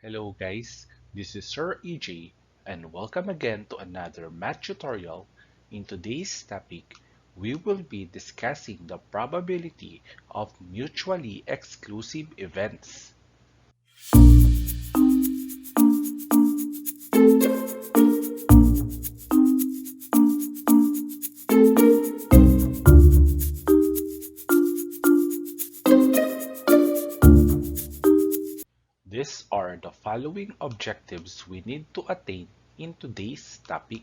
Hello guys, this is Sir EJ and welcome again to another math tutorial. In today's topic, we will be discussing the probability of mutually exclusive events. These are the following objectives we need to attain in today's topic.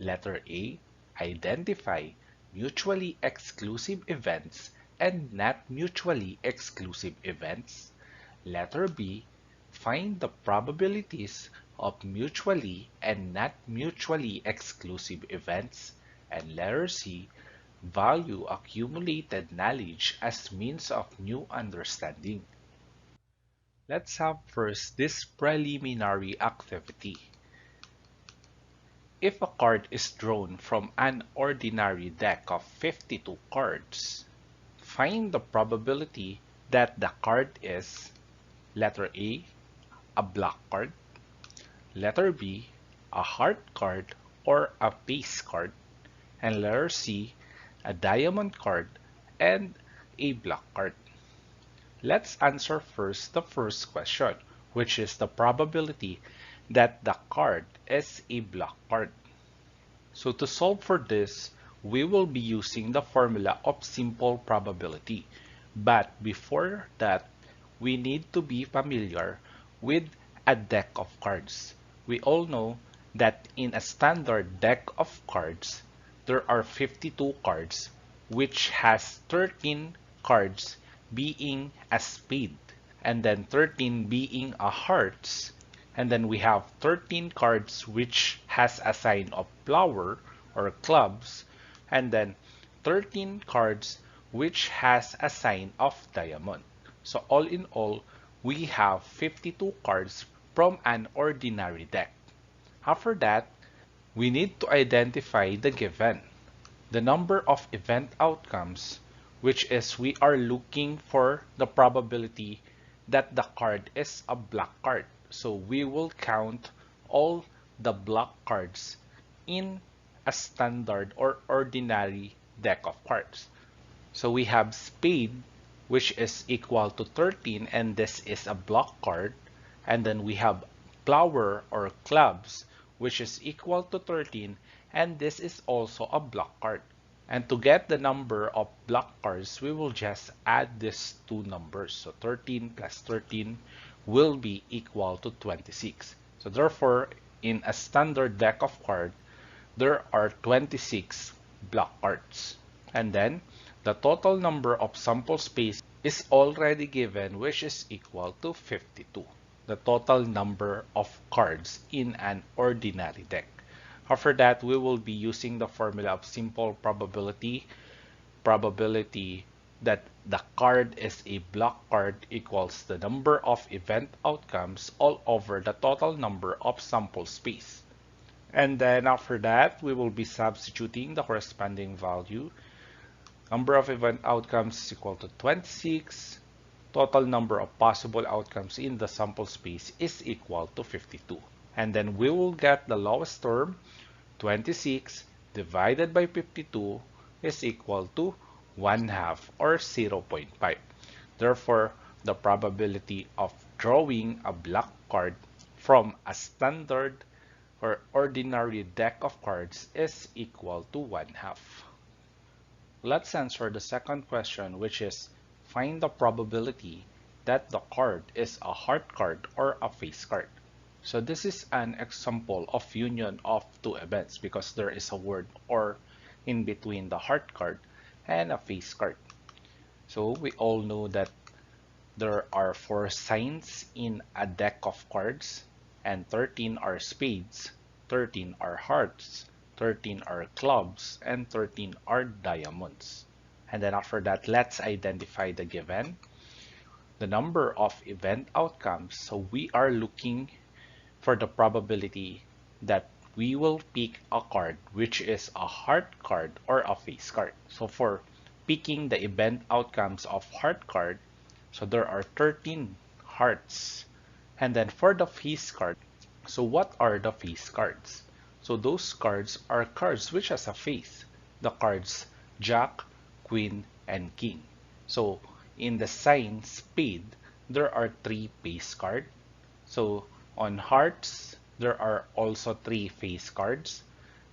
Letter A. Identify mutually exclusive events and not mutually exclusive events. Letter B. Find the probabilities of mutually and not mutually exclusive events. And letter C. Value accumulated knowledge as means of new understanding. Let's have first this preliminary activity. If a card is drawn from an ordinary deck of 52 cards, find the probability that the card is letter A, a black card, letter B, a heart card or a face card, and letter C, a diamond card and a black card. Let's answer first the first question, which is the probability that the card is a black card. So to solve for this, we will be using the formula of simple probability. But before that, we need to be familiar with a deck of cards. We all know that in a standard deck of cards, there are 52 cards, which has 13 cards being a spade, and then 13 being a hearts, and then we have 13 cards which has a sign of flower or clubs, and then 13 cards which has a sign of diamond. So all in all, we have 52 cards from an ordinary deck. After that, we need to identify the given, the number of event outcomes, which is we are looking for the probability that the card is a black card. So we will count all the black cards in a standard or ordinary deck of cards. So we have spade, which is equal to 13, and this is a black card. And then we have flower or clubs, which is equal to 13, and this is also a black card. And to get the number of black cards, we will just add these two numbers. So 13 plus 13 will be equal to 26. So therefore, in a standard deck of cards, there are 26 black cards. And then the total number of sample space is already given, which is equal to 52. The total number of cards in an ordinary deck. After that, we will be using the formula of simple probability. Probability that the card is a black card equals the number of event outcomes all over the total number of sample space. And then after that, we will be substituting the corresponding value. Number of event outcomes is equal to 26. Total number of possible outcomes in the sample space is equal to 52. And then we will get the lowest term, 26 divided by 52 is equal to 1/2 or 0.5. Therefore, the probability of drawing a black card from a standard or ordinary deck of cards is equal to 1/2. Let's answer the second question, which is find the probability that the card is a heart card or a face card. So this is an example of union of two events because there is a word or in between the heart card and a face card. So we all know that there are 4 signs in a deck of cards and 13 are spades, 13 are hearts, 13 are clubs, and 13 are diamonds. And then after that, let's identify the given, the number of event outcomes. So we are looking for the probability that we will pick a card which is a heart card or a face card. So for picking the event outcomes of heart card, so there are 13 hearts And then for the face card, so what are the face cards? So those cards are cards which has a face. The cards Jack, Queen, and King. So in the sign Spade, there are 3 face cards. So on Hearts, there are also 3 face cards.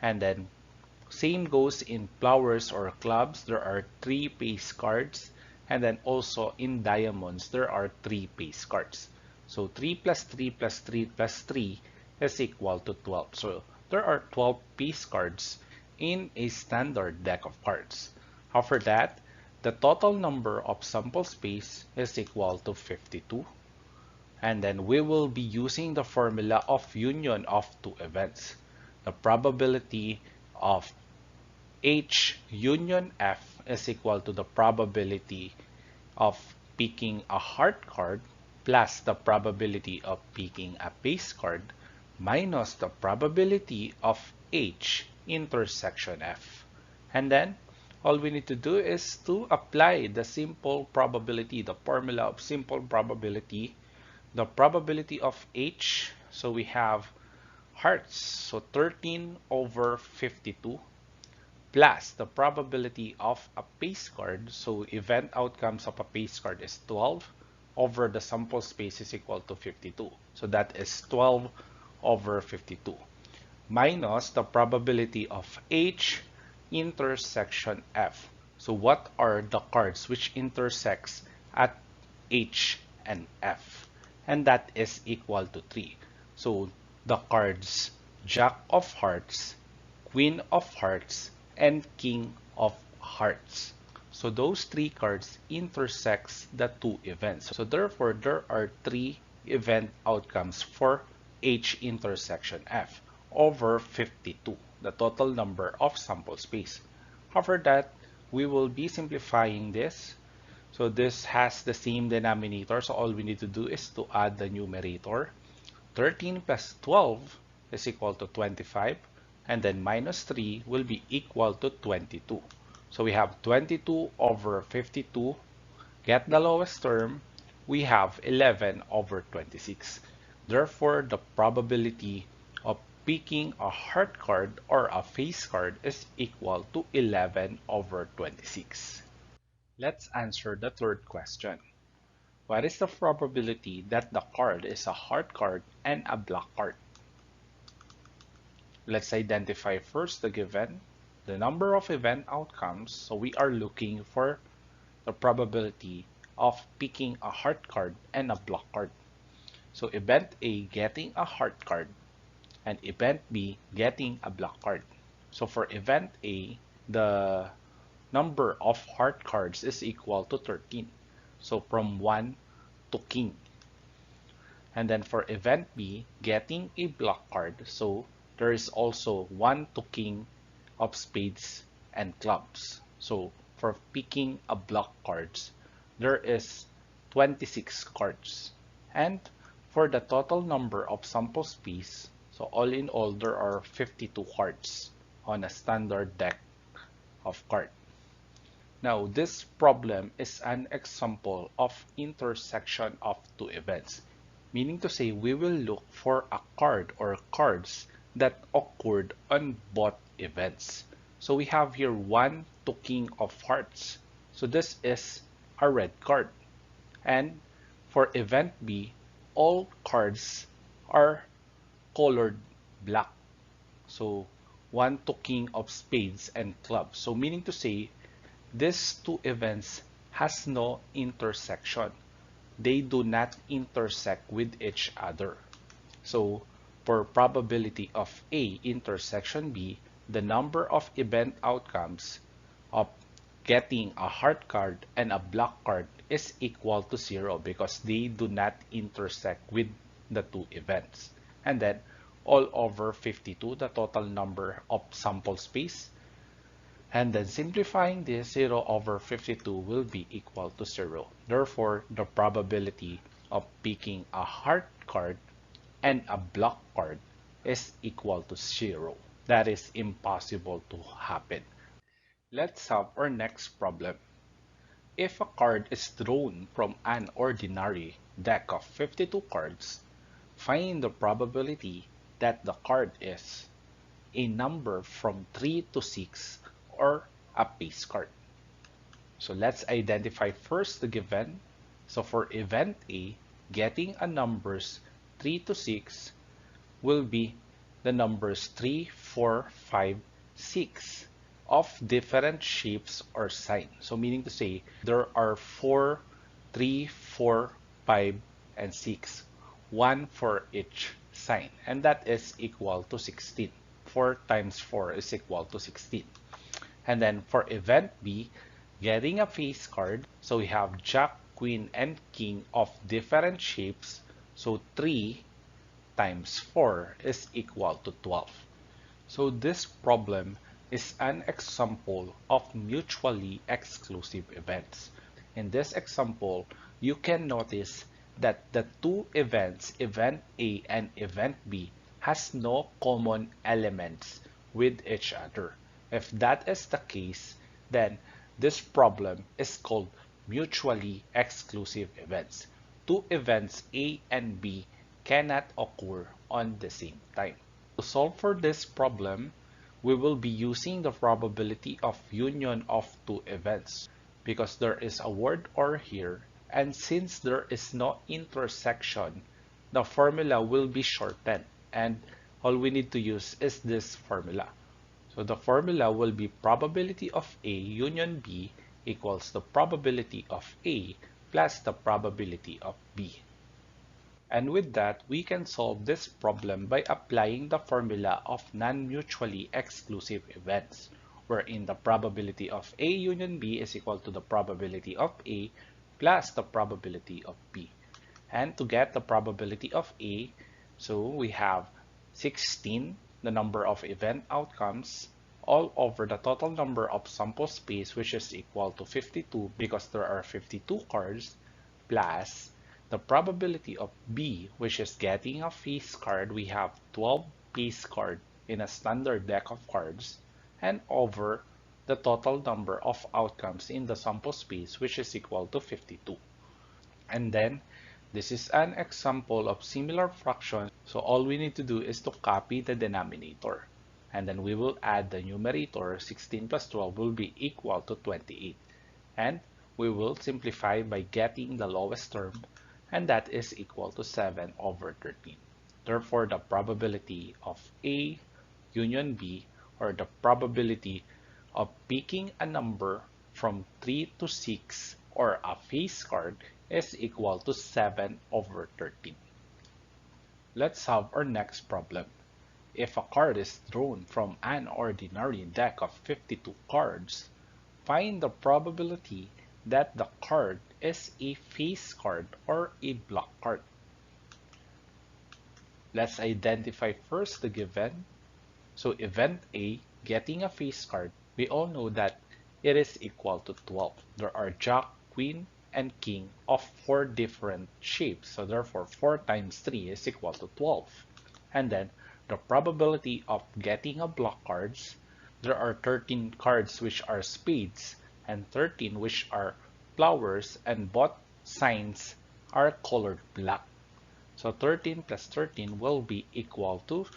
And then same goes in Flowers or Clubs, there are 3 face cards. And then also in Diamonds, there are 3 face cards. So 3 plus 3 plus 3 plus 3 is equal to 12. So there are 12 face cards in a standard deck of cards. After that, the total number of sample space is equal to 52. And then we will be using the formula of union of 2 events. The probability of H union F is equal to the probability of picking a heart card plus the probability of picking a face card minus the probability of H intersection F. And then all we need to do is to apply the simple probability, the formula of simple probability, the probability of H. So we have hearts, so 13 over 52 plus the probability of a face card. So event outcomes of a face card is 12 over the sample space is equal to 52. So that is 12 over 52 minus the probability of H intersection F. So what are the cards which intersects at H and F? And that is equal to 3. So the cards Jack of Hearts, Queen of Hearts, and King of Hearts. So those 3 cards intersects the 2 events. So therefore, there are 3 event outcomes for H intersection F over 52, the total number of sample space. After that, we will be simplifying this. So this has the same denominator, so all we need to do is to add the numerator. 13 plus 12 is equal to 25, and then minus 3 will be equal to 22. So we have 22 over 52. Get the lowest term, we have 11 over 26. Therefore, the probability of picking a heart card or a face card is equal to 11 over 26. Let's answer the third question. What is the probability that the card is a heart card and a black card? Let's identify first the given, the number of event outcomes. So we are looking for the probability of picking a heart card and a block card. So event A getting a heart card and event B getting a block card. So for event A, the number of heart cards is equal to 13. So from 1 to king. And then for event B, getting a block card, so there is also 1 to king of spades and clubs. So for picking a block cards, there is 26 cards. And for the total number of sample space, so all in all, there are 52 cards on a standard deck of cards. Now, this problem is an example of intersection of 2 events, meaning to say we will look for a card or cards that occurred on both events. So we have here 1 to king of hearts. So this is a red card. And for event B, all cards are colored black. So 1 to king of spades and clubs. So meaning to say these 2 events has no intersection. They do not intersect with each other. So for probability of A intersection B, the number of event outcomes of getting a heart card and a block card is equal to 0 because they do not intersect with the 2 events. And then all over 52, the total number of sample space. And then simplifying this, 0 over 52 will be equal to 0. Therefore, the probability of picking a heart card and a block card is equal to 0. That is impossible to happen. Let's have our next problem. If a card is drawn from an ordinary deck of 52 cards, Find the probability that the card is a number from 3 to 6 or a base card. So let's identify first the given. So for event A, getting a numbers 3 to 6 will be the numbers 3, 4, 5, 6 of different shapes or sign. So meaning to say there are 4, 3, 4, 5, and 6. One for each sign. And that is equal to 16. 4 times 4 is equal to 16. And then for event B, getting a face card. So we have Jack, Queen, and King of different shapes. So 3 times 4 is equal to 12. So this problem is an example of mutually exclusive events. In this example, you can notice that the two events, event A and event B, has no common elements with each other. If that is the case, then this problem is called mutually exclusive events. Two events A and B cannot occur on the same time. To solve for this problem, we will be using the probability of union of two events because there is a word or here, and since there is no intersection, the formula will be shortened, and all we need to use is this formula. So the formula will be probability of A union B equals the probability of A plus the probability of B. And with that, we can solve this problem by applying the formula of non-mutually exclusive events, wherein the probability of A union B is equal to the probability of A plus the probability of B. And to get the probability of A, so we have 16, the number of event outcomes, all over the total number of sample space, which is equal to 52 because there are 52 cards, plus the probability of B, which is getting a face card. We have 12 face cards in a standard deck of cards, and over the total number of outcomes in the sample space, which is equal to 52. And then this is an example of similar fraction. So all we need to do is to copy the denominator. And then we will add the numerator. 16 plus 12 will be equal to 28. And we will simplify by getting the lowest term, and that is equal to 7 over 13. Therefore, the probability of A union B, or the probability of picking a number from 3 to 6 or a face card, is equal to 7 over 13. Let's have our next problem. If a card is drawn from an ordinary deck of 52 cards, find the probability that the card is a face card or a block card. Let's identify first the given. So event A, getting a face card, we all know that it is equal to 12. There are Jack, Queen, and King of 4 different shapes. So therefore 4 times 3 is equal to 12. And then the probability of getting a block cards, there are 13 cards which are spades and 13 which are flowers, and both signs are colored black. So 13 plus 13 will be equal to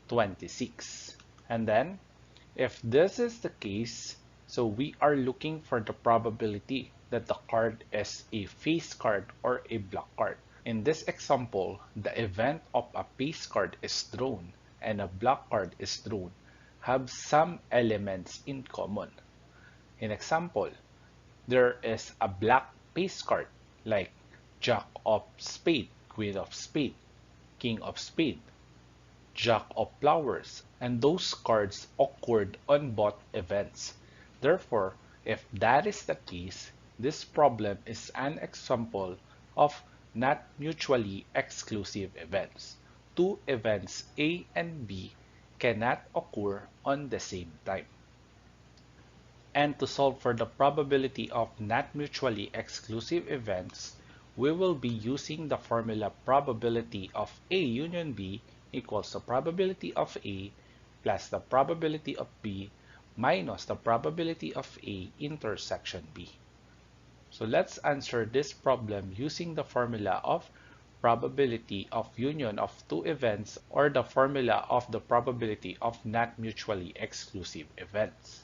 26. And then if this is the case, so we are looking for the probability that the card is a face card or a block card. In this example, the event of a face card is drawn and a block card is drawn have some elements in common. In example, there is a black face card like Jack of spade, Queen of spade, King of spade, Jack of flowers, and those cards occurred on both events. Therefore, if that is the case, this problem is an example of not mutually exclusive events. Two events A and B cannot occur on the same time. And to solve for the probability of not mutually exclusive events, we will be using the formula probability of A union B equals the probability of A plus the probability of B minus the probability of A intersection B. So let's answer this problem using the formula of probability of union of two events or the formula of the probability of not mutually exclusive events.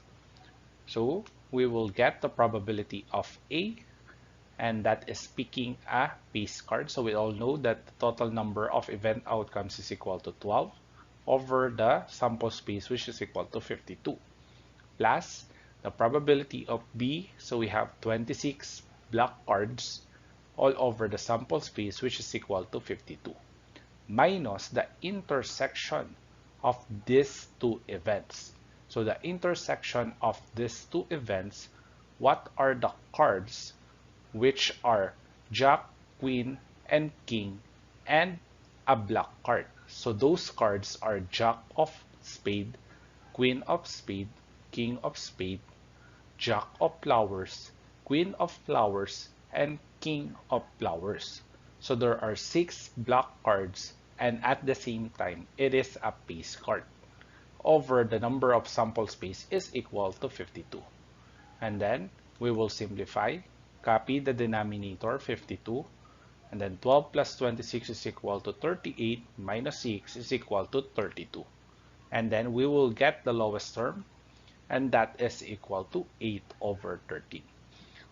So we will get the probability of A, and that is picking a base card. So we all know that the total number of event outcomes is equal to 12 over the sample space, which is equal to 52, plus the probability of B. So we have 26 black cards all over the sample space, which is equal to 52, minus the intersection of these two events. So the intersection of these two events, what are the cards which are Jack, Queen, and King, and a black card? So those cards are Jack of Spade, Queen of Spade, King of Spade, Jack of Flowers, Queen of Flowers, and King of Flowers. So there are 6 black cards, and at the same time, it is a base card over the number of sample space is equal to 52. And then we will simplify, copy the denominator 52, and then 12 plus 26 is equal to 38 minus 6 is equal to 32. And then we will get the lowest term, and that is equal to 8 over 13.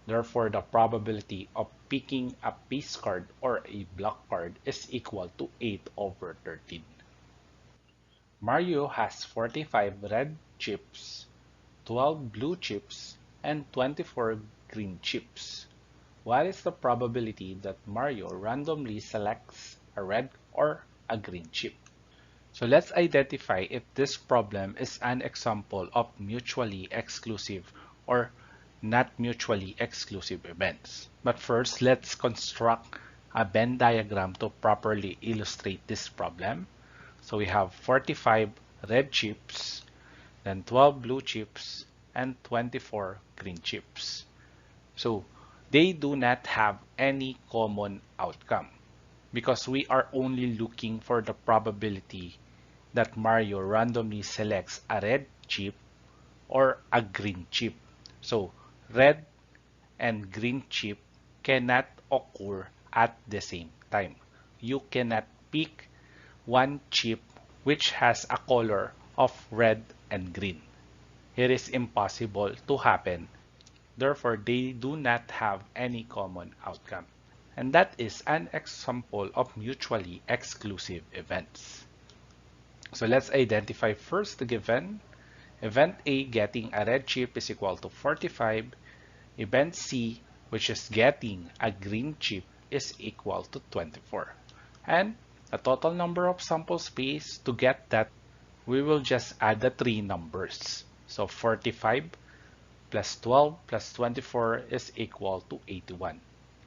Therefore, the probability of picking a base card or a black card is equal to 8 over 13. Mario has 45 red chips, 12 blue chips, and 24 green chips. What is the probability that Mario randomly selects a red or a green chip? So let's identify if this problem is an example of mutually exclusive or not mutually exclusive events. But first, let's construct a Venn diagram to properly illustrate this problem. So we have 45 red chips, then 12 blue chips, and 24 green chips. So they do not have any common outcome because we are only looking for the probability that Mario randomly selects a red chip or a green chip. So red and green chip cannot occur at the same time. You cannot pick one chip which has a color of red and green. It is impossible to happen. Therefore, they do not have any common outcome. And that is an example of mutually exclusive events. So let's identify first the given. Event A getting a red chip is equal to 45. Event C, which is getting a green chip, is equal to 24. And the total number of sample space, to get that, we will just add the 3 numbers. So 45 plus 12 plus 24 is equal to 81.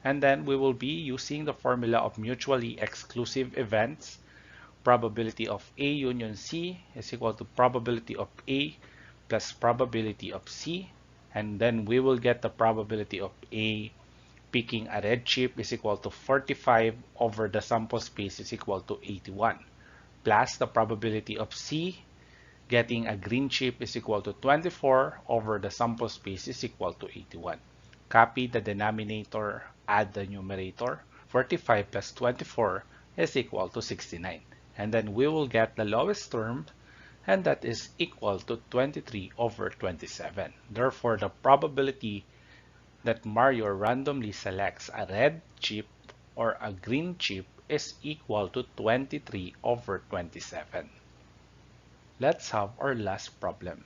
And then we will be using the formula of mutually exclusive events. Probability of A union C is equal to probability of A plus probability of C. And then we will get the probability of A picking a red chip is equal to 45 over the sample space is equal to 81, plus the probability of C getting a green chip is equal to 24 over the sample space is equal to 81. Copy the denominator, add the numerator. 45 plus 24 is equal to 69. And then we will get the lowest term, and that is equal to 23 over 27. Therefore, the probability that Mario randomly selects a red chip or a green chip is equal to 23 over 27. Let's have our last problem.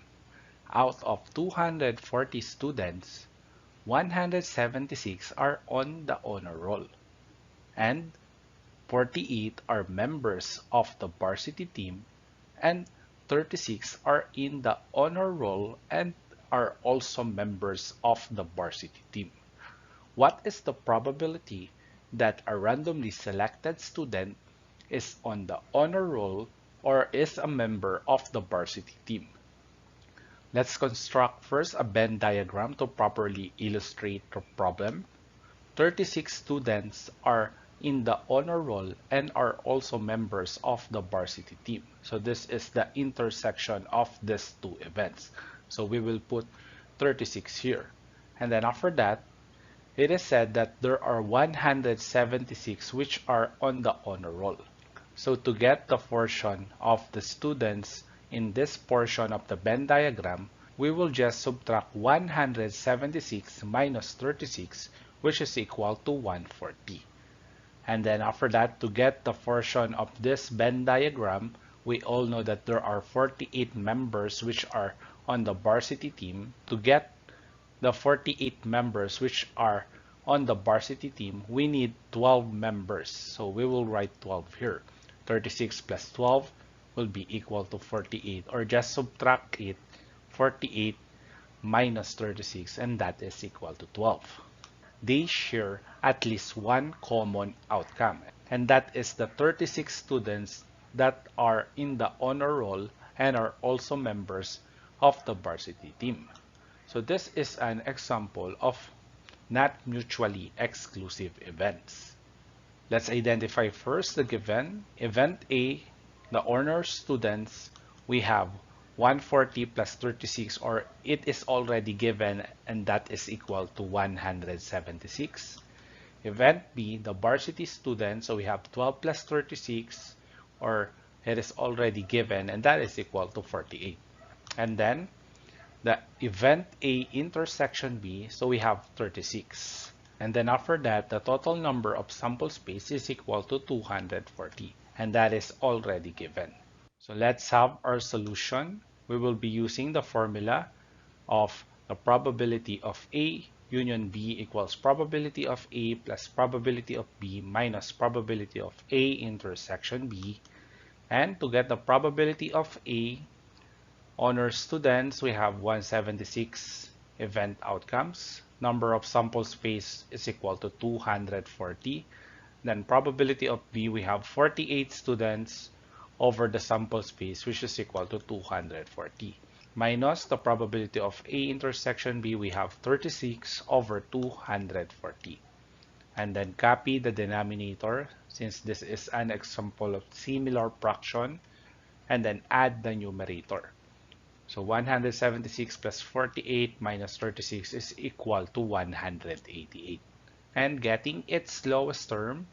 Out of 240 students, 176 are on the honor roll, and 48 are members of the varsity team, and 36 are in the honor roll and are also members of the varsity team. What is the probability that a randomly selected student is on the honor roll or is a member of the varsity team? Let's construct first a Venn diagram to properly illustrate the problem. 36 students are in the honor roll and are also members of the varsity team. So this is the intersection of these two events. So we will put 36 here. And then after that, It is said that there are 176 which are on the honor roll. So to get the portion of the students in this portion of the Venn diagram, we will just subtract 176 minus 36, which is equal to 140. And then after that, to get the portion of this Venn diagram, we all know that there are 48 members which are on the varsity team. To get the 48 members which are on the varsity team, we need 12 members. So we will write 12 here. 36 plus 12 will be equal to 48, or just subtract it, 48 minus 36, and that is equal to 12. They share at least one common outcome, and that is the 36 students that are in the honor roll and are also members of the varsity team. So this is an example of not mutually exclusive events. Let's identify first the given. Event A, the honor students, we have 140 plus 36, or it is already given, and that is equal to 176. Event B, the varsity students, so we have 12 plus 36, or it is already given, and that is equal to 48. And then the event A intersection B, so we have 36. And then after that, the total number of sample space is equal to 240, and that is already given. So let's have our solution. We will be using the formula of the probability of A union B equals probability of A plus probability of B minus probability of A intersection B. And to get the probability of A, honor students, we have 176 event outcomes. Number of sample space is equal to 240. Then probability of B, we have 48 students over the sample space, which is equal to 240. Minus the probability of A intersection B, we have 36 over 240. And then copy the denominator, since this is an example of similar fraction, and then add the numerator. So 176 plus 48 minus 36 is equal to 188. And getting its lowest term,